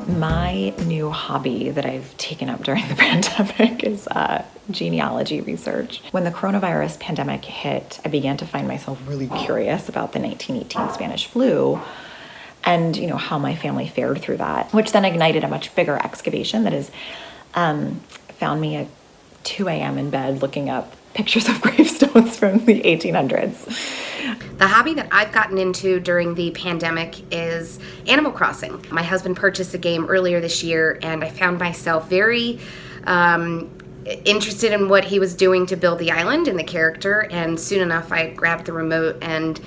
My new hobby that I've taken up during the pandemic is genealogy research. When the coronavirus pandemic hit, I began to find myself really curious about the 1918 Spanish flu and how my family fared through that, which then ignited a much bigger excavation that has found me at 2 a.m. in bed looking up pictures of gravestones from the 1800s. The hobby that I've gotten into during the pandemic is Animal Crossing. My husband purchased the game earlier this year, and I found myself very interested in what he was doing to build the island and the character, and soon enough I grabbed the remote and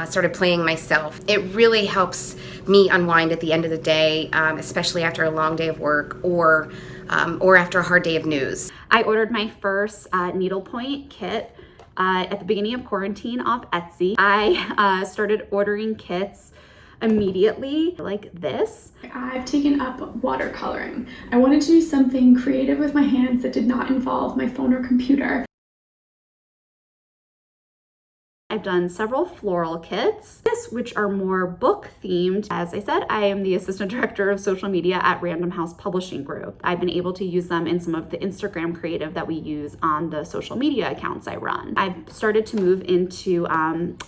started playing myself. It really helps me unwind at the end of the day, especially after a long day of work or after a hard day of news. I ordered my first needlepoint kit at the beginning of quarantine off Etsy. I started ordering kits immediately like this. I've taken up watercoloring. I wanted to do something creative with my hands that did not involve my phone or computer. I've done several floral kits, which are more book themed. As I said, I am the assistant director of social media at Random House Publishing Group. I've been able to use them in some of the Instagram creative that we use on the social media accounts I run. I've started to move into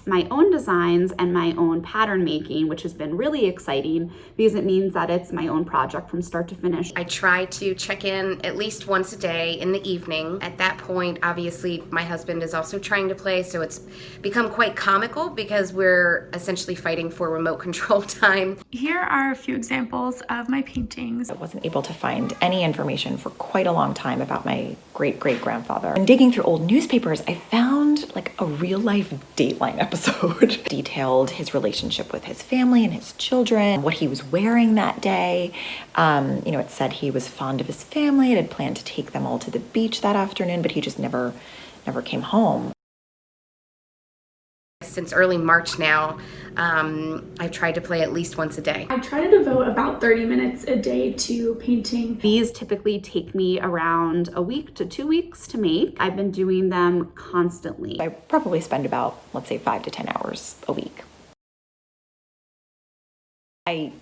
my own designs and my own pattern making, which has been really exciting because it means that it's my own project from start to finish. I try to check in at least once a day in the evening. At that point, obviously, my husband is also trying to play, so it's become quite comical because we're essentially fighting for remote control time. Here are a few examples of my paintings. I wasn't able to find any information for quite a long time about my great-great-grandfather. And digging through old newspapers, I found like a real-life Dateline episode. Detailed his relationship with his family and his children, what he was wearing that day. It said he was fond of his family and had planned to take them all to the beach that afternoon, but he just never came home. Since early March now, I've tried to play at least once a day. I try to devote about 30 minutes a day to painting. These typically take me around a week to 2 weeks to make. I've been doing them constantly. I probably spend about, let's say, 5 to 10 hours a week. I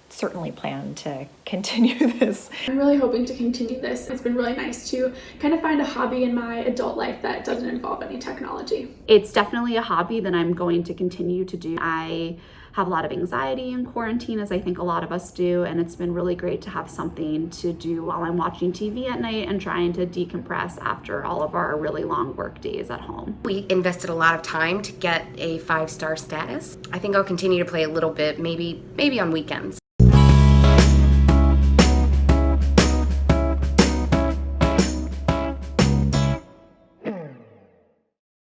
certainly plan to continue this. I'm really hoping to continue this. It's been really nice to kind of find a hobby in my adult life that doesn't involve any technology. It's definitely a hobby that I'm going to continue to do. I have a lot of anxiety in quarantine, as I think a lot of us do, and it's been really great to have something to do while I'm watching TV at night and trying to decompress after all of our really long work days at home. We invested a lot of time to get a 5-star status. I think I'll continue to play a little bit, maybe on weekends.